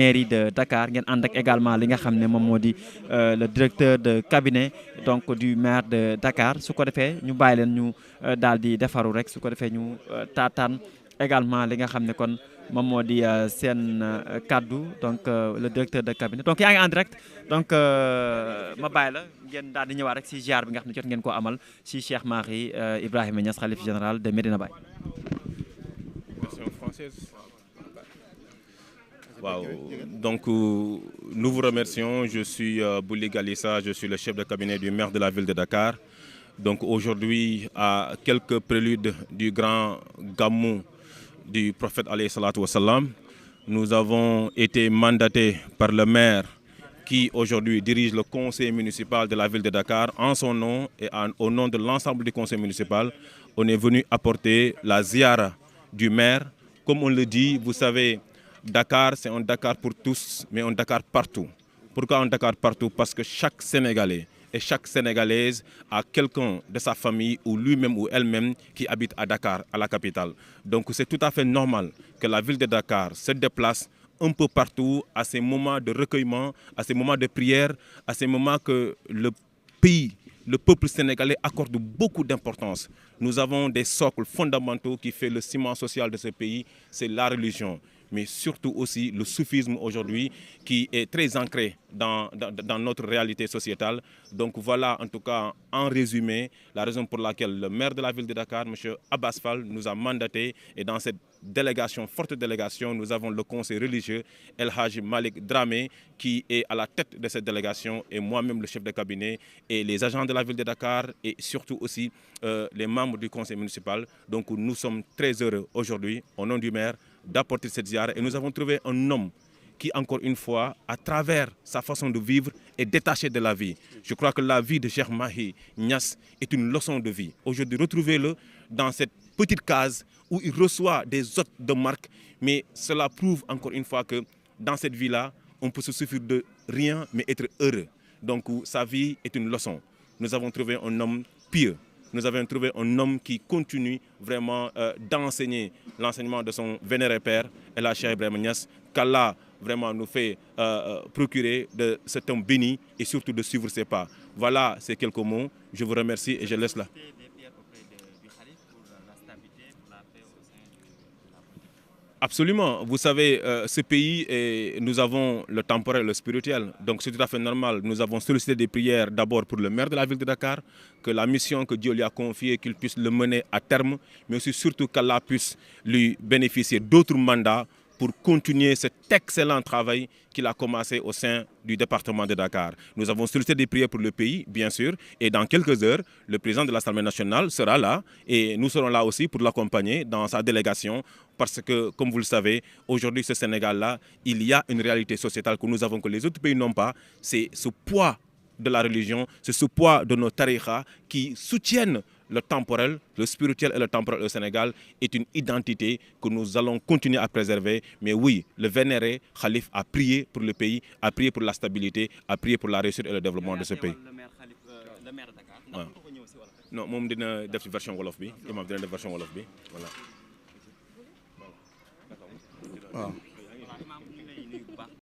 mairie de Dakar ngeen ànd ak également li nga xam ne moom moo di le directeur de cabinet donc du maire de Dakar su ko defee ñu bàyyi leen ñu daal di defaru rek su ko defee ñu taataan également li nga xam ne kon moom moo di seen kaddu donc le directeur de cabinet donc yaa ngi en direct donc ma bàyyi la ngeen daal di ñëwaat rek si ziar bi nga xam ne jot ngeen ko amal si Cheikh Mahi Ibrahima Niass khalife général de Medina Baye. Version française. Wow. Donc, nous vous remercions. Je suis Bouli Galissa, je suis le chef de cabinet du maire de la ville de Dakar. Donc, aujourd'hui, à quelques préludes du grand Gamou du prophète alayhi salatu wassalam, nous avons été mandatés par le maire qui aujourd'hui dirige le conseil municipal de la ville de Dakar. En son nom et au nom de l'ensemble du conseil municipal, on est venu apporter la ziara du maire. Comme on le dit, vous savez, Dakar, c'est un Dakar pour tous, mais un Dakar partout. Pourquoi un Dakar partout? Parce que chaque Sénégalais et chaque Sénégalaise a quelqu'un de sa famille ou lui-même ou elle-même qui habite à Dakar, à la capitale. Donc c'est tout à fait normal que la ville de Dakar se déplace un peu partout à ces moments de recueillement, à ces moments de prière, à ces moments que le pays, le peuple sénégalais accorde beaucoup d'importance. Nous avons des socles fondamentaux qui font le ciment social de ce pays, c'est la religion, mais surtout aussi le soufisme aujourd'hui qui est très ancré dans notre réalité sociétale. Donc voilà en tout cas en résumé la raison pour laquelle le maire de la ville de Dakar, M. Abbas Fall, nous a mandaté et dans cette délégation, forte délégation, nous avons le conseil religieux El Haj Malik Dramé qui est à la tête de cette délégation et moi-même le chef de cabinet et les agents de la ville de Dakar et surtout aussi les membres du conseil municipal. Donc nous sommes très heureux aujourd'hui au nom du maire d'apporter cette ziara et nous avons trouvé un homme qui, encore une fois, à travers sa façon de vivre, est détaché de la vie. Je crois que la vie de Cheikh Mahi Niass est une leçon de vie. Aujourd'hui, retrouvez-le dans cette petite case où il reçoit des hôtes de marque, mais cela prouve encore une fois que dans cette vie-là, on peut se suffire de rien, mais être heureux. Donc sa vie est une leçon. Nous avons trouvé un homme pieux. Nous avons trouvé un homme qui continue vraiment d'enseigner l'enseignement de son vénéré père, El Hadj Cheikh Ibrahima Niass, qu'Allah vraiment nous fait procurer de cet homme béni et surtout de suivre ses pas. Voilà ces quelques mots. Je vous remercie et je laisse là. Absolument. Vous savez, ce pays, nous avons le temporel et le spirituel. Donc c'est tout à fait normal. Nous avons sollicité des prières d'abord pour le maire de la ville de Dakar, que la mission que Dieu lui a confiée, qu'il puisse le mener à terme, mais aussi surtout qu'Allah puisse lui bénéficier d'autres mandats pour continuer cet excellent travail qu'il a commencé au sein du département de Dakar. Nous avons sollicité des prières pour le pays, bien sûr, et dans quelques heures, le président de l'Assemblée nationale sera là et nous serons là aussi pour l'accompagner dans sa délégation parce que, comme vous le savez, aujourd'hui, ce Sénégal-là, il y a une réalité sociétale que nous avons que les autres pays n'ont pas, c'est ce poids de la religion, c'est ce poids de nos tariqas qui soutiennent le temporel, le spirituel et le temporel au Sénégal est une identité que nous allons continuer à préserver. Mais oui, le vénéré Khalif a prié pour le pays, a prié pour la stabilité, a prié pour la réussite et le développement de ce pays. Le maire de Dakar. Non, moom dina def version wolof bi, imam dina def version wolof bi, voilà.